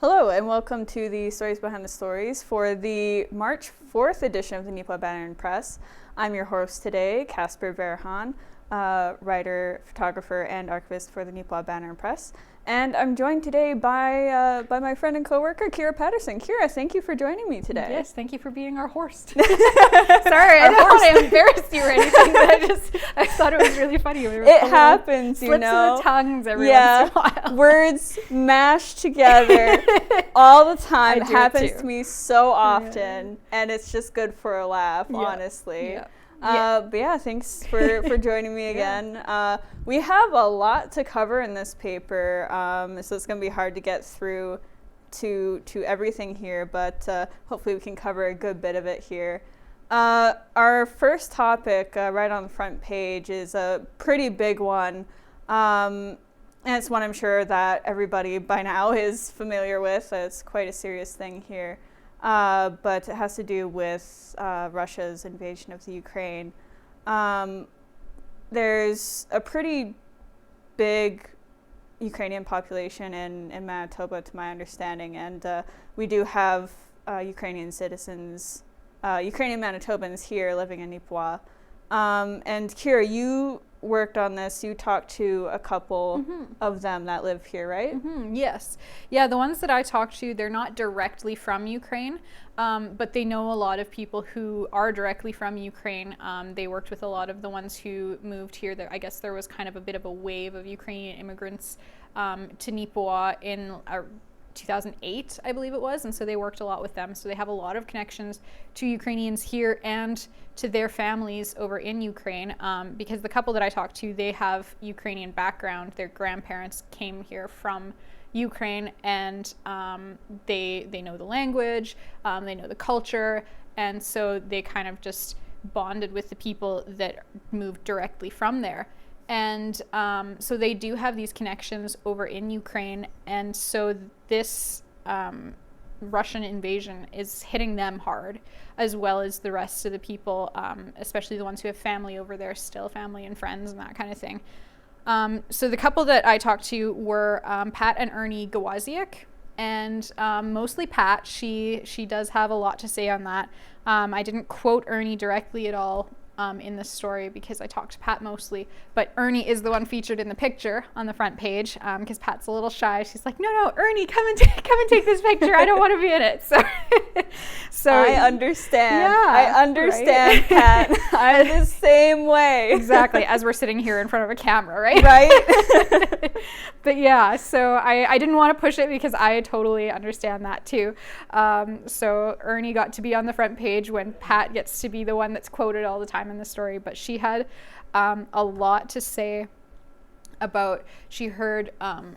Hello and welcome to the Stories Behind the Stories for the March 4th edition of the Neepawa Banner Press. I'm your host today, Casper Wehrhahn, writer, photographer, and archivist for the Neepawa Banner Press. And I'm joined today by my friend and coworker, Kira Paterson. Kira, thank you for joining me today. Yes, thank you for being our host. Sorry, I don't want to embarrass you or anything, but I thought it was really funny. It happens, you know. Slips of the tongues every once in a while. Words mashed together all the time. It happens to me so often, and it's just good for a laugh, honestly. Yeah. But yeah, thanks for joining me again. We have a lot to cover in this paper, so it's going to be hard to get through to everything here, but hopefully we can cover a good bit of it here. Our first topic, right on the front page, is a pretty big one, and it's one I'm sure that everybody by now is familiar with. It's quite a serious thing here. But it has to do with Russia's invasion of the Ukraine. There's a pretty big Ukrainian population in Manitoba, to my understanding, and we do have Ukrainian citizens, Ukrainian Manitobans here living in Neepawa. And Kira, you worked on this. You talked to a couple of them that live here, right? Yes. Yeah, the ones that I talked to, they're not directly from Ukraine, but they know a lot of people who are directly from Ukraine. They worked with a lot of the ones who moved here. I guess there was kind of a bit of a wave of Ukrainian immigrants to Neepawa in 2008, I believe it was, and so they worked a lot with them. So they have a lot of connections to Ukrainians here and to their families over in Ukraine, because the couple that I talked to, they have Ukrainian background. Their grandparents came here from Ukraine, and they know the language, they know the culture, and so they kind of just bonded with the people that moved directly from there. And so they do have these connections over in Ukraine, and so this Russian invasion is hitting them hard, as well as the rest of the people, especially the ones who have family over there still, family and friends and that kind of thing. So the couple that I talked to were Pat and Ernie Gawaziak, and mostly Pat. She does have a lot to say on that. I didn't quote Ernie directly at all in this story because I talked to Pat mostly, but Ernie is the one featured in the picture on the front page, because Pat's a little shy. She's like, no, Ernie, come and take this picture. I don't want to be in it. So I understand. Yeah, I understand, right? Pat. I'm the same way. Exactly, as we're sitting here in front of a camera, right? Right. But yeah, so I didn't want to push it because I totally understand that too. So Ernie got to be on the front page when Pat gets to be the one that's quoted all the time in the story, but she had a lot to say about, she heard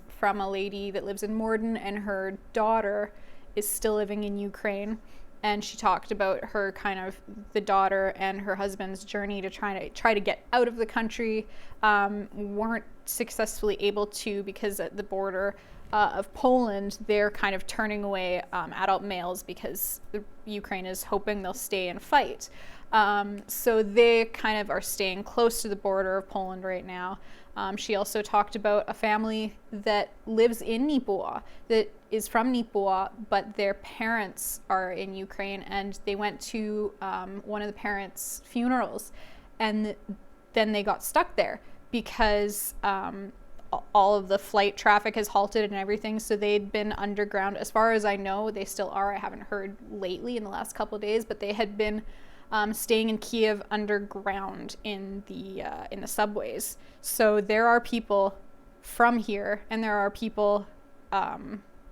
from a lady that lives in Morden, and her daughter is still living in Ukraine, and she talked about her the daughter and her husband's journey to try to get out of the country, weren't successfully able to because at the border of Poland, they're kind of turning away adult males because Ukraine is hoping they'll stay and fight. So they kind of are staying close to the border of Poland right now. She also talked about a family that lives in Neepawa, that is from Neepawa, but their parents are in Ukraine, and they went to one of the parents' funerals, and then they got stuck there because all of the flight traffic has halted and everything, so they'd been underground. As far as I know, they still are. I haven't heard lately in the last couple of days, but they had been staying in Kiev underground in the subways. So there are people from here, and there are people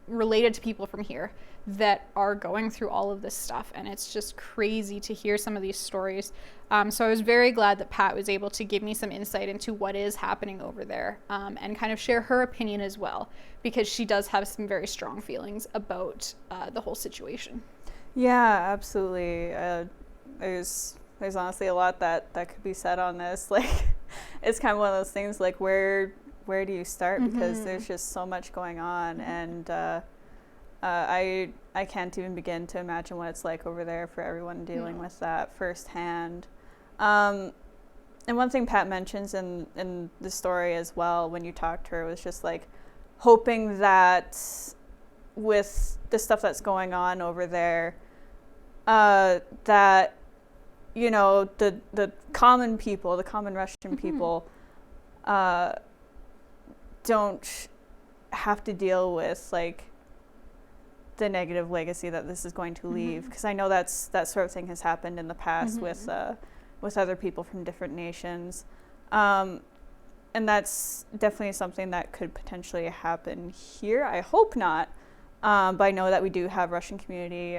related to people from here that are going through all of this stuff, and it's just crazy to hear some of these stories. So I was very glad that Pat was able to give me some insight into what is happening over there, and kind of share her opinion as well, because she does have some very strong feelings about the whole situation. Yeah, absolutely. There's honestly a lot that could be said on this. Like, it's kind of one of those things, like, where do you start? Because there's just so much going on, and I can't even begin to imagine what it's like over there for everyone dealing with that firsthand. And one thing Pat mentions in the story as well, when you talk to her, was just like hoping that with the stuff that's going on over there, that, you know, the common people, the common Russian people, don't have to deal with, like, the negative legacy that this is going to leave. Because I know that sort of thing has happened in the past with other people from different nations. And that's definitely something that could potentially happen here. I hope not. But I know that we do have Russian community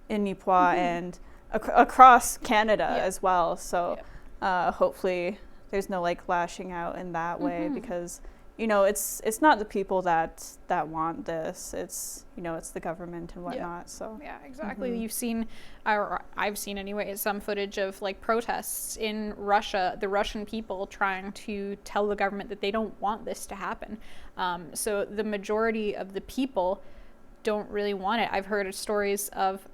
in Neepawa and across Canada as well. So hopefully there's no, like, lashing out in that way, because, you know, it's not the people that want this. It's, you know, it's the government and whatnot. So yeah, exactly. You've seen, or I've seen anyway, some footage of, like, protests in Russia, the Russian people trying to tell the government that they don't want this to happen. So the majority of the people don't really want it. I've heard of stories of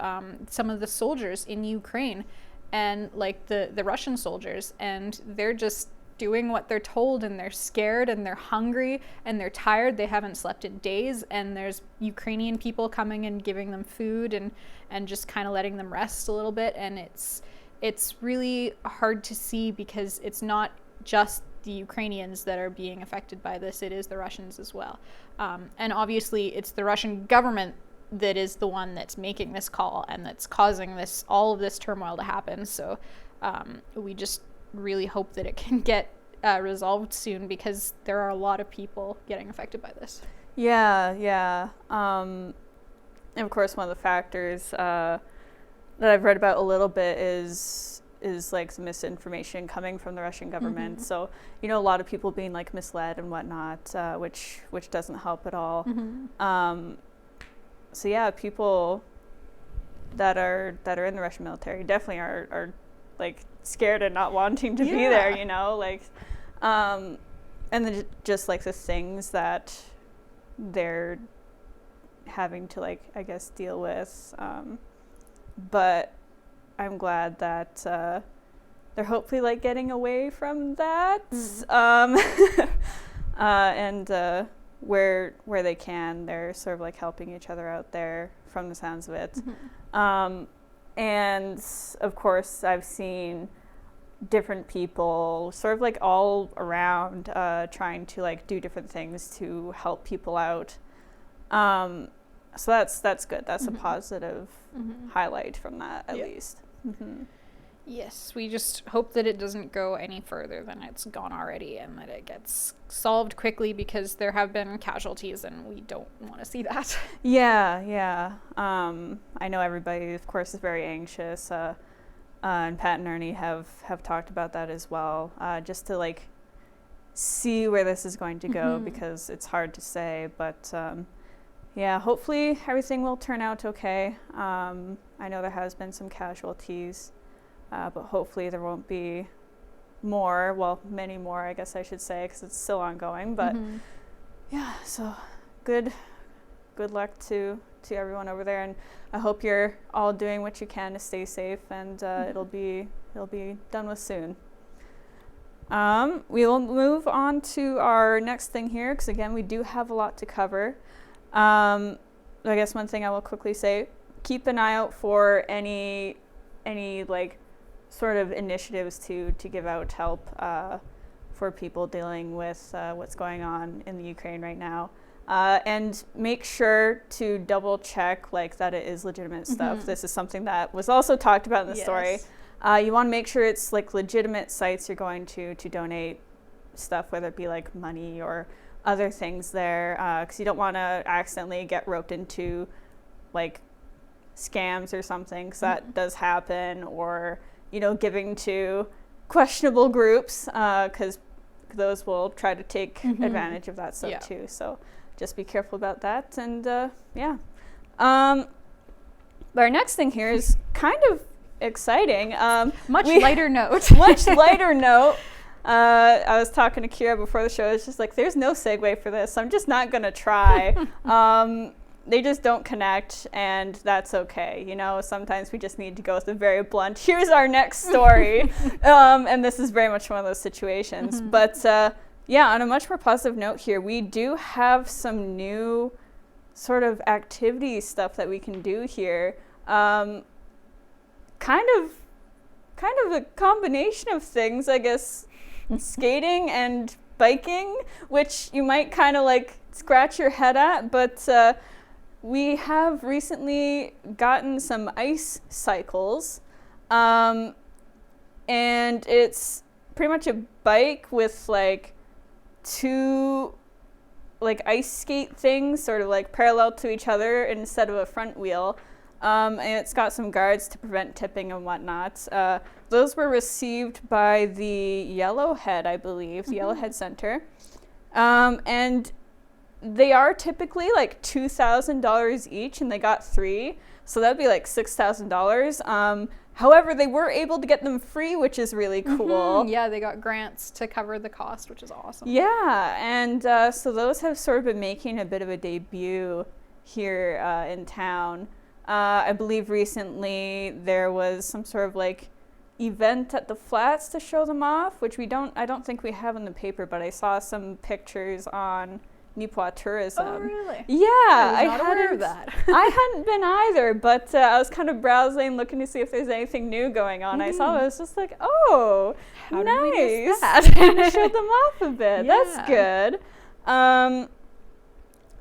some of the soldiers in Ukraine and, like, the Russian soldiers, and they're just doing what they're told, and they're scared, and they're hungry, and they're tired. They haven't slept in days, and there's Ukrainian people coming and giving them food and just kind of letting them rest a little bit. And it's really hard to see, because it's not just the Ukrainians that are being affected by this, it is the Russians as well. And obviously it's the Russian government that is the one that's making this call and that's causing all of this turmoil to happen. So we just really hope that it can get resolved soon, because there are a lot of people getting affected by this. Yeah. And of course, one of the factors that I've read about a little bit is like the misinformation coming from the Russian government. So, you know, a lot of people being, like, misled and whatnot, which doesn't help at all. So yeah, people that are in the Russian military definitely are like scared and not wanting to be there, you know, like, and then just like the things that they're having to, like, I guess, deal with. But I'm glad that they're hopefully, like, getting away from that. And where they can, they're sort of, like, helping each other out there, from the sounds of it. And of course, I've seen different people sort of, like, all around trying to, like, do different things to help people out. So that's good. That's a positive highlight from that, at least. Yes, we just hope that it doesn't go any further than it's gone already, and that it gets solved quickly, because there have been casualties and we don't want to see that. Yeah. I know everybody, of course, is very anxious. And Pat and Ernie have talked about that as well, just to, like, see where this is going to go, because it's hard to say. But yeah, hopefully everything will turn out okay. I know there has been some casualties. But hopefully there won't be more. Well, many more, I guess I should say, because it's still ongoing. But yeah, so good luck to everyone over there, and I hope you're all doing what you can to stay safe, and it'll be done with soon. We will move on to our next thing here, because again, we do have a lot to cover. I guess one thing I will quickly say: keep an eye out for any like sort of initiatives to give out help for people dealing with what's going on in the Ukraine right now, and make sure to double check, like, that it is legitimate stuff. This is something that was also talked about in the story. You want to make sure it's, like, legitimate sites you're going to donate stuff, whether it be, like, money or other things there, because you don't want to accidentally get roped into, like, scams or something, because that does happen, or, you know, giving to questionable groups, because those will try to take advantage of that stuff too. So just be careful about that. And but our next thing here is kind of exciting. Much lighter note. Much lighter note. I was talking to Kira before the show. It's just like, there's no segue for this. I'm just not going to try. They just don't connect, and that's okay. You know, sometimes we just need to go with a very blunt, here's our next story. And this is very much one of those situations. But yeah, on a much more positive note here, we do have some new sort of activity stuff that we can do here. Kind of a combination of things, I guess. Skating and biking, which you might kind of like scratch your head at, but we have recently gotten some ice cycles, and it's pretty much a bike with like two like ice skate things sort of like parallel to each other instead of a front wheel. And it's got some guards to prevent tipping and whatnot. Those were received by the Yellowhead, I believe, the Yellowhead Center. And they are typically like $2,000 each, and they got 3. So that'd be like $6,000. However, they were able to get them free, which is really cool. Yeah, they got grants to cover the cost, which is awesome. Yeah, and so those have sort of been making a bit of a debut here in town. I believe recently there was some sort of like event at the flats to show them off, which I don't think we have in the paper, but I saw some pictures on Neepawa Tourism. Oh, really? Yeah, I was not aware of that. I hadn't been either, but I was kind of browsing, looking to see if there's anything new going on. I saw it, I was just like, oh, How nice. did we miss that? Kind of showed them off a bit. Yeah. That's good.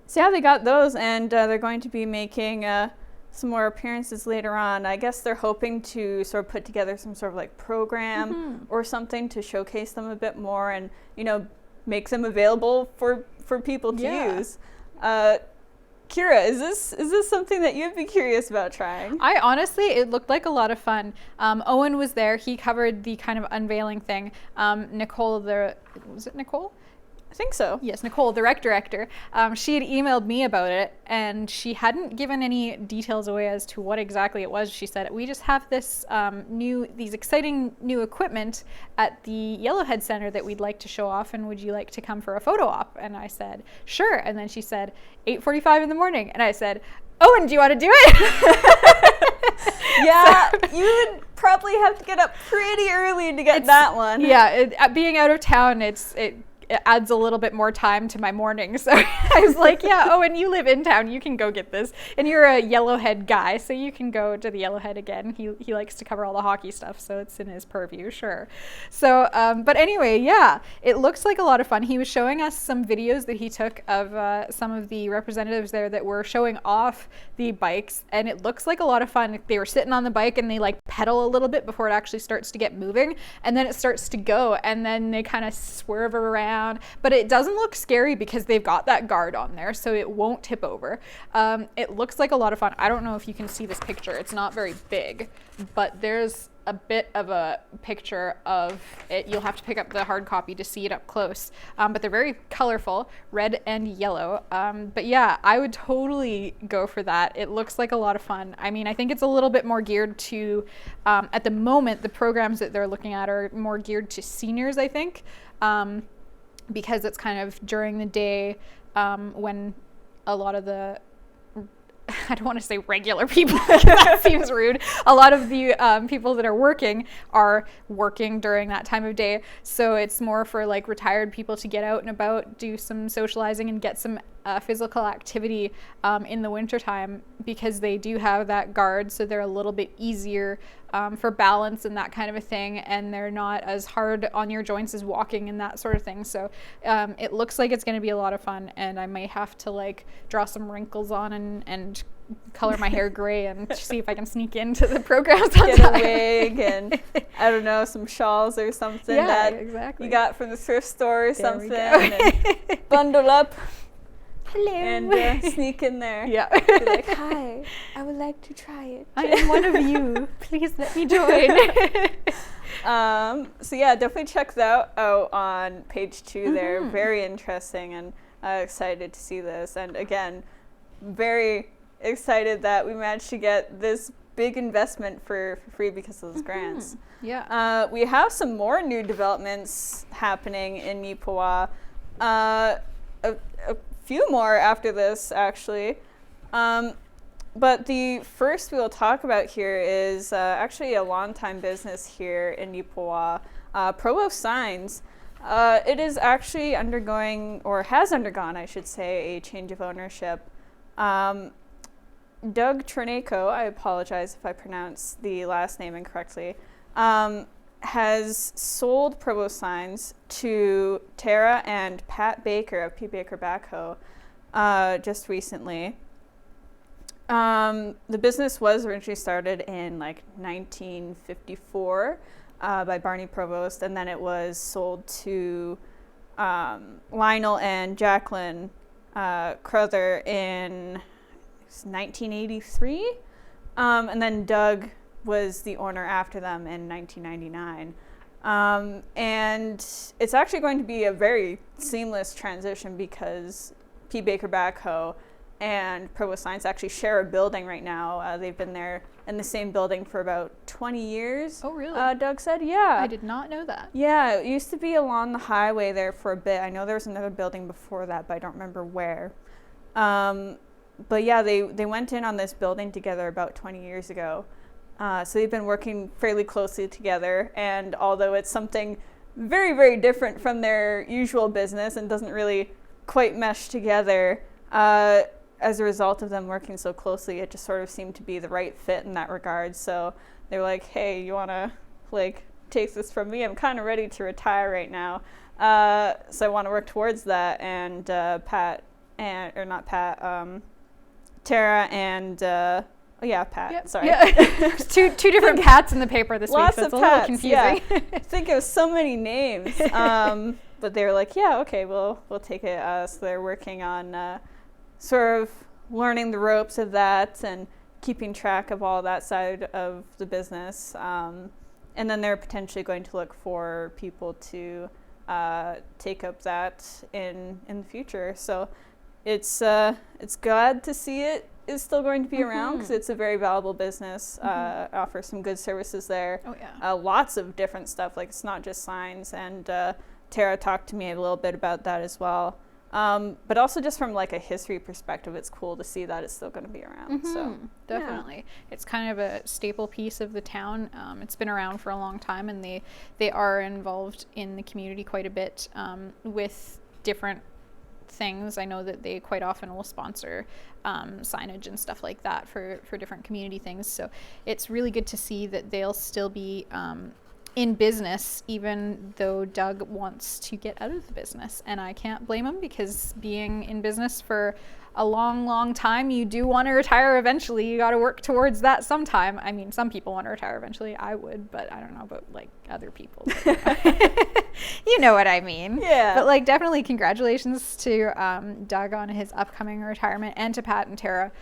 So yeah, they got those, and they're going to be making some more appearances later on. I guess they're hoping to sort of put together some sort of like program or something to showcase them a bit more and, you know, make them available for people to use. Kira, is this something that you'd be curious about trying? I honestly, it looked like a lot of fun. Owen was there. He covered the kind of unveiling thing. Nicole, was it Nicole? I think so. Yes, Nicole, the rec director, she had emailed me about it, and she hadn't given any details away as to what exactly it was. She said, we just have this these exciting new equipment at the Yellowhead Center that we'd like to show off, and would you like to come for a photo op? And I said, sure. And then she said, 8:45 in the morning. And I said, Owen, do you want to do it? Yeah, you would probably have to get up pretty early to get that one. Yeah, being out of town, it adds a little bit more time to my morning. So I was like, yeah, Owen, you live in town, you can go get this. And you're a Yellowhead guy, so you can go to the Yellowhead again. He likes to cover all the hockey stuff, so it's in his purview, sure. So, but anyway, yeah, it looks like a lot of fun. He was showing us some videos that he took of some of the representatives there that were showing off the bikes, and it looks like a lot of fun. They were sitting on the bike and they like pedal a little bit before it actually starts to get moving, and then it starts to go, and then they kind of swerve around. But it doesn't look scary because they've got that guard on there, so it won't tip over. It looks like a lot of fun. I don't know if you can see this picture. It's not very big, but there's a bit of a picture of it. You'll have to pick up the hard copy to see it up close. But they're very colorful, red and yellow. But yeah, I would totally go for that. It looks like a lot of fun. I mean, I think it's a little bit more geared to, at the moment, the programs that they're looking at are more geared to seniors, I think. Because it's kind of during the day when a lot of the, I don't want to say regular people, that seems rude. A lot of the people that are working during that time of day. So it's more for like retired people to get out and about, do some socializing and get some physical activity in the wintertime, because they do have that guard. So they're a little bit easier for balance and that kind of a thing. And they're not as hard on your joints as walking and that sort of thing. So it looks like it's going to be a lot of fun. And I may have to like draw some wrinkles on and color my hair gray and see if I can sneak into the programs on Get time. a wig and, I don't know, some shawls or something that exactly. you got from the thrift store or There we something. go. And bundle up Hello. and sneak in there. Yeah. Be like, hi, I would like to try it. I am one of you. Please let me join. So yeah, definitely check that out on page 2 there. Very interesting, and excited to see this. And again, very excited that we managed to get this big investment for free because of those grants. Yeah. We have some more new developments happening in Neepawa. A few more after this, actually. But the first we'll talk about here is actually a longtime business here in Neepawa, Provo Signs. It is actually undergoing, or has undergone, I should say, a change of ownership. Doug Troneko, I apologize if I pronounce the last name incorrectly, has sold Provost Signs to Tara and Pat Baker of P. Baker Backhoe just recently. The business was originally started in like 1954 by Barney Provost, and then it was sold to Lionel and Jacqueline Crowther in 1983, and then Doug was the owner after them in 1999. And it's actually going to be a very seamless transition because P. Baker Backhoe and Provost Signs actually share a building right now. They've been there in the same building for about 20 years. Oh, really? Doug said, yeah. I did not know that. Yeah, it used to be along the highway there for a bit. I know there was another building before that, but I don't remember where. But yeah, they went in on this building together about 20 years ago. So they've been working fairly closely together. And although it's something very, very different from their usual business and doesn't really quite mesh together, as a result of them working so closely, it just sort of seemed to be the right fit in that regard. So they were like, hey, you want to like take this from me? I'm kind of ready to retire right now. So I want to work towards that. And Tara and Pat. Yep. Sorry. Yeah. two different Pats in the paper this Lots week, so of it's a little Pats, confusing. Yeah. I think it was so many names. But they were like, yeah, okay, we'll take it. So they're working on sort of learning the ropes of that and keeping track of all that side of the business. And then they're potentially going to look for people to take up that in the future. So it's glad to see it is still going to be around because it's a very valuable business. Offers some good services there. Oh, yeah. Lots of different stuff. Like it's not just signs. And Tara talked to me a little bit about that as well. But also just from like a history perspective, it's cool to see that it's still going to be around. So definitely, yeah. It's kind of a staple piece of the town. It's been around for a long time, and they are involved in the community quite a bit with different things. I know that they quite often will sponsor signage and stuff like that for different community things. So it's really good to see that they'll still be in business, even though Doug wants to get out of the business. And I can't blame him, because being in business for a long, long time, you do want to retire eventually. You got to work towards that sometime. I mean, some people want to retire eventually. I would, but I don't know about like other people. You know what I mean? Yeah. But like, definitely congratulations to Doug on his upcoming retirement, and to Pat and Tara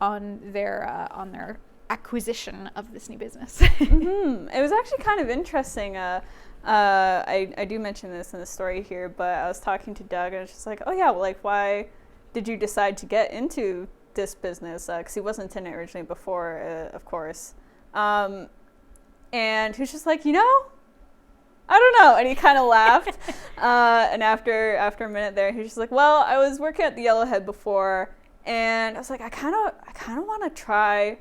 on their acquisition of this new business. It was actually kind of interesting. I do mention this in the story here, but I was talking to Doug, and I was just like, oh yeah, well, like, why did you decide to get into this business? Because he wasn't in it originally before, of course. And he was just like, I don't know. And he kind of laughed. And after a minute there, he was just like, well, I was working at the Yellowhead before, and I was like, I kind of want to try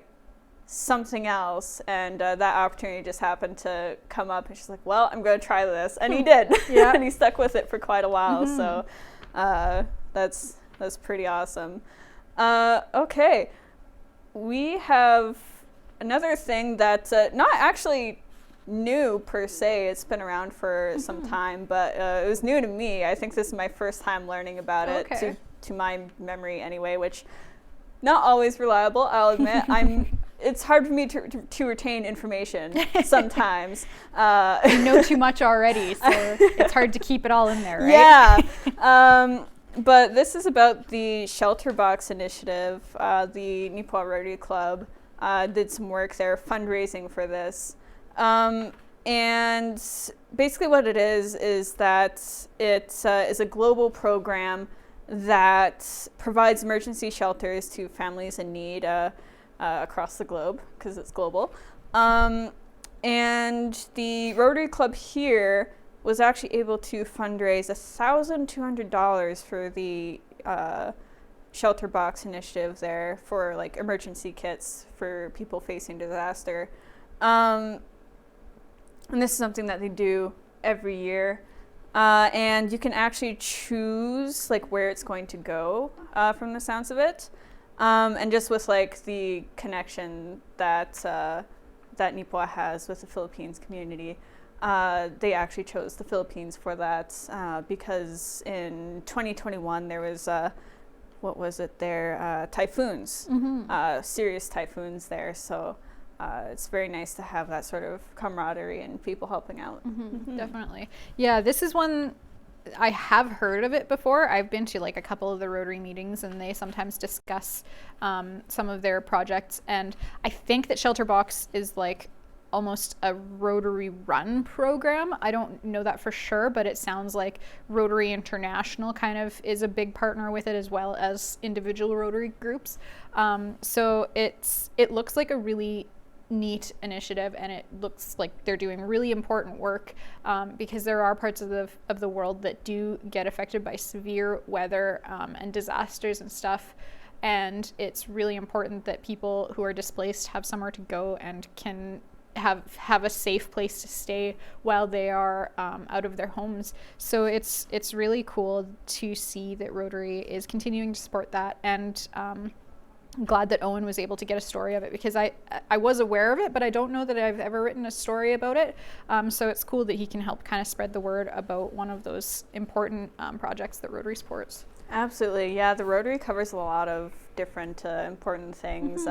something else, and that opportunity just happened to come up, and she's like, well, I'm going to try this, and he did. Yeah. And he stuck with it for quite a while. So that's pretty awesome. Okay, we have another thing that's not actually new per se. It's been around for some time, but it was new to me. I think this is my first time learning about it, to my memory anyway, which not always reliable, I'll admit. It's hard for me to retain information sometimes. You know too much already, so it's hard to keep it all in there, right? Yeah. But this is about the Shelter Box Initiative. The Neepawa Rotary Club did some work there fundraising for this. And basically what it is that it is a global program that provides emergency shelters to families in need across the globe, because it's global. And the Rotary Club here was actually able to fundraise $1,200 for the Shelter Box Initiative there, for like emergency kits for people facing disaster. And this is something that they do every year. And you can actually choose like where it's going to go from the sounds of it. And just with like the connection that that Neepawa has with the Philippines community, they actually chose the Philippines for that because in 2021 there was what was it there? Typhoons, serious typhoons there. So it's very nice to have that sort of camaraderie and people helping out. Definitely. Yeah, this is one I have heard of it before. I've been to like a couple of the Rotary meetings, and they sometimes discuss some of their projects. And I think that Shelter Box is like almost a Rotary run program. I don't know that for sure, but it sounds like Rotary International kind of is a big partner with it, as well as individual Rotary groups. So it looks like a really neat initiative, and it looks like they're doing really important work because there are parts of the world that do get affected by severe weather and disasters and stuff. And it's really important that people who are displaced have somewhere to go and can have a safe place to stay while they are out of their homes. So it's really cool to see that Rotary is continuing to support that, and I'm glad that Owen was able to get a story of it, because I was aware of it, but I don't know that I've ever written a story about it. So it's cool that he can help kind of spread the word about one of those important projects that Rotary supports. Absolutely, yeah. The Rotary covers a lot of different important things.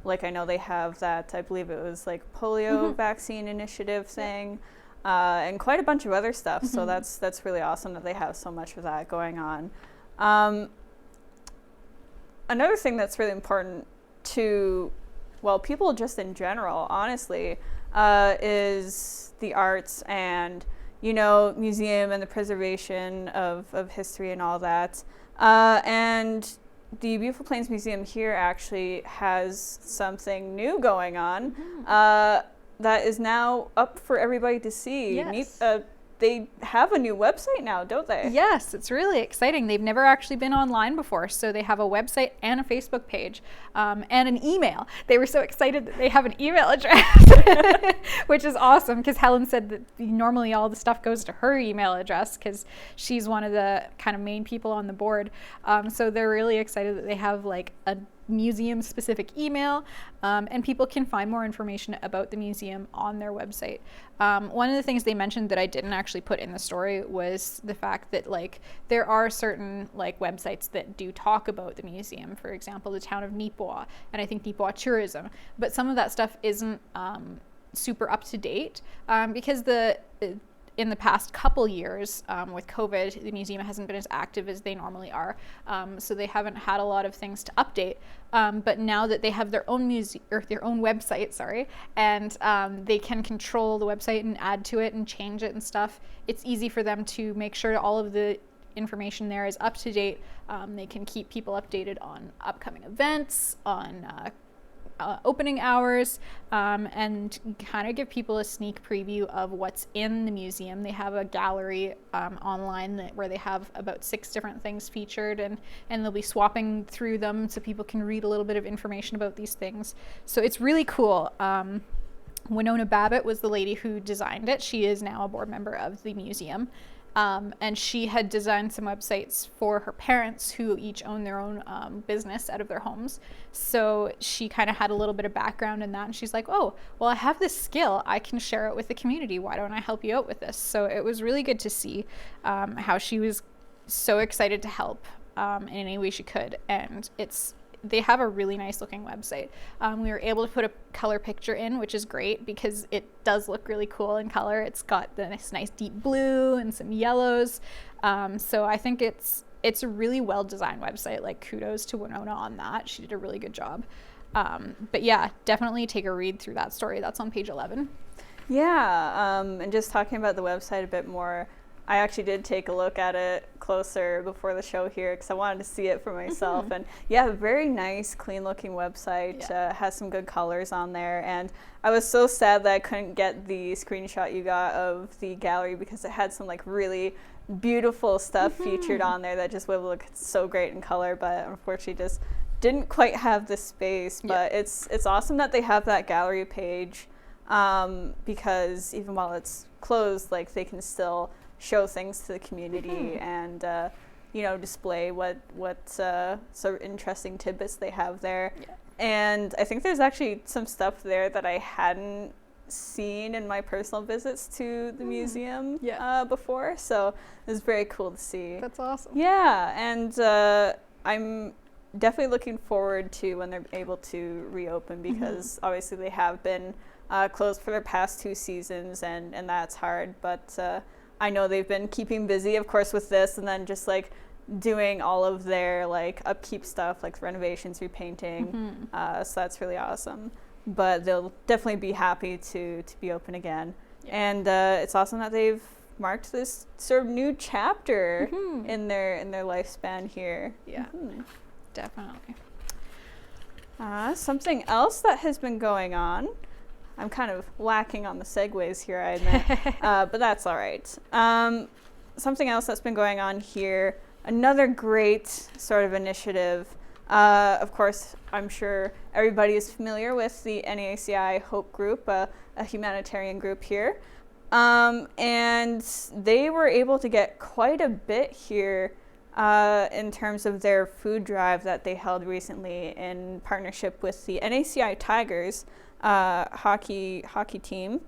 Like I know they have that, I believe it was like polio vaccine initiative thing, and quite a bunch of other stuff. So that's really awesome that they have so much of that going on. Another thing that's really important to, well, people just in general, honestly, is the arts and, you know, museum and the preservation of history and all that. And the Beautiful Plains Museum here actually has something new going on that is now up for everybody to see. Yes. They have a new website now, don't they? Yes, it's really exciting. They've never actually been online before, so they have a website and a Facebook page and an email. They were so excited that they have an email address, which is awesome, because Helen said that normally all the stuff goes to her email address because she's one of the kind of main people on the board. So they're really excited that they have like a museum specific email, and people can find more information about the museum on their website. One of the things they mentioned that I didn't actually put in the story was the fact that like there are certain like websites that do talk about the museum, for example the town of Neepawa, and I think Neepawa tourism, but some of that stuff isn't super up to date because in the past couple years with COVID, the museum hasn't been as active as they normally are. So they haven't had a lot of things to update. But now that they have their own their own website, and they can control the website and add to it and change it and stuff, it's easy for them to make sure all of the information there is up to date. They can keep people updated on upcoming events, on opening hours, and kind of give people a sneak preview of what's in the museum. They have a gallery online where they have about 6 different things featured, and they'll be swapping through them so people can read a little bit of information about these things. So it's really cool. Winona Babbitt was the lady who designed it. She is now a board member of the museum. And she had designed some websites for her parents, who each own their own business out of their homes. So she kind of had a little bit of background in that, and she's like, oh, well, I have this skill, I can share it with the community, why don't I help you out with this? So it was really good to see how she was so excited to help in any way she could. And they have a really nice looking website. We were able to put a color picture in, which is great because it does look really cool in color. It's got this nice deep blue and some yellows. So I think it's a really well designed website. Like, kudos to Winona on that. She did a really good job. But yeah, definitely take a read through that story. That's on page 11. Yeah, and just talking about the website a bit more, I actually did take a look at it closer before the show here because I wanted to see it for myself. And yeah, a very nice, clean looking website. Yeah. Has some good colors on there. And I was so sad that I couldn't get the screenshot you got of the gallery because it had some like really beautiful stuff featured on there that just would look so great in color, but unfortunately just didn't quite have the space. But it's awesome that they have that gallery page because even while it's closed, like they can still show things to the community and display what sort of interesting tidbits they have there. Yeah. And I think there's actually some stuff there that I hadn't seen in my personal visits to the museum before, so it was very cool to see. That's awesome. Yeah, and I'm definitely looking forward to when they're able to reopen, because obviously they have been closed for their past 2 seasons, and that's hard, but I know they've been keeping busy, of course, with this, and then just like doing all of their like upkeep stuff, like renovations, repainting, so that's really awesome. But they'll definitely be happy to be open again. Yeah. And it's awesome that they've marked this sort of new chapter in their lifespan here. Yeah, definitely. Something else that has been going on. I'm kind of lacking on the segues here, I admit, but that's all right. Something else that's been going on here, another great sort of initiative. Of course, I'm sure everybody is familiar with the NACI Hope Group, a humanitarian group here. And they were able to get quite a bit here in terms of their food drive that they held recently in partnership with the NACI Tigers hockey team.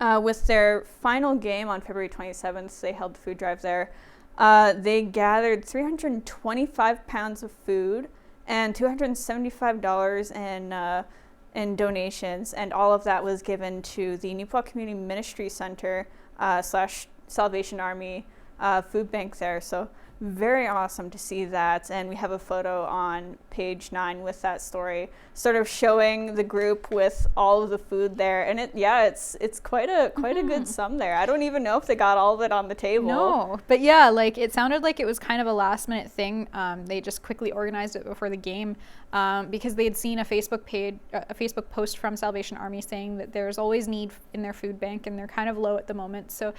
With their final game on February 27th, they held the food drive there. They gathered 325 pounds of food and $275 in donations, and all of that was given to the Neepawa Community Ministry Center / Salvation Army food bank there. So very awesome to see that, and we have a photo on page 9 with that story, sort of showing the group with all of the food there, and it's quite a good sum there. I don't even know if they got all of it on the table. No, but yeah, like it sounded like it was kind of a last minute thing. They just quickly organized it before the game because they had seen a Facebook post from Salvation Army saying that there's always need in their food bank and they're kind of low at the moment. So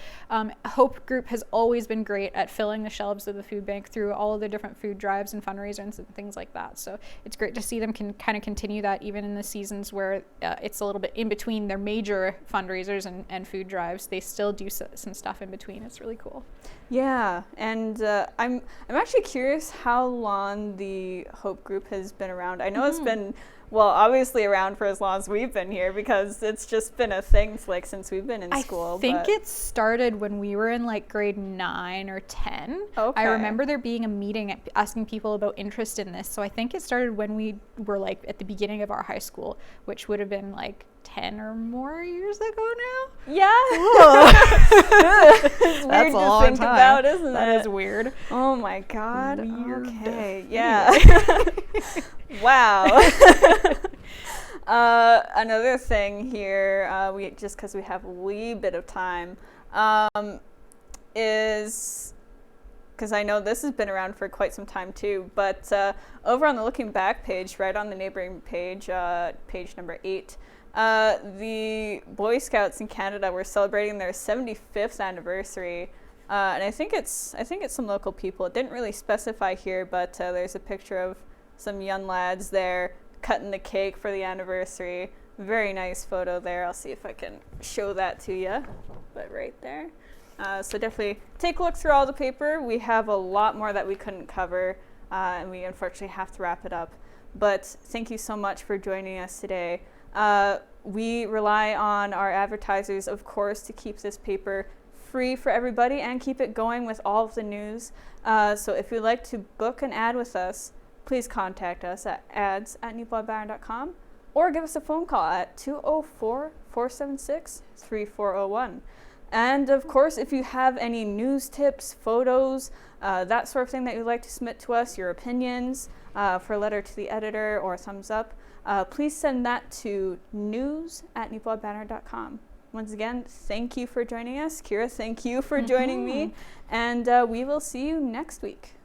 Hope Group has always been great at filling the shelves of the food bank through all of the different food drives and fundraisers and things like that. So it's great to see them can kind of continue that even in the seasons where it's a little bit in between their major fundraisers and food drives. They still do some stuff in between. It's really cool. Yeah, and I'm actually curious how long the Hope Group has been around. I know it's been, well, obviously around for as long as we've been here, because it's just been a thing like since we've been in school. I think it started when we were in like grade 9 or 10. Okay. I remember there being a meeting asking people about interest in this. So I think it started when we were like at the beginning of our high school, which would have been like 10 or more years ago now. Yeah. It's weird to think about, isn't it? That is weird. Oh my God. Weird. Okay. Yeah. Wow. Another thing here, because we have a wee bit of time, is, because I know this has been around for quite some time too, but over on the Looking Back page, right on the neighboring page, page number 8, the Boy Scouts in Canada were celebrating their 75th anniversary, and I think it's some local people. It didn't really specify here, but there's a picture of some young lads there cutting the cake for the anniversary. Very nice photo there. I'll see if I can show that to you, but right there. So definitely take a look through all the paper. We have a lot more that we couldn't cover, and we unfortunately have to wrap it up. But thank you so much for joining us today. We rely on our advertisers, of course, to keep this paper free for everybody and keep it going with all of the news. So if you'd like to book an ad with us, please contact us at ads@neepawabanner.com or give us a phone call at 204-476-3401. And of course, if you have any news tips, photos, that sort of thing that you'd like to submit to us, your opinions for a letter to the editor or a thumbs up, please send that to news@neepawabanner.com. Once again, thank you for joining us. Kira, thank you for joining me. And we will see you next week.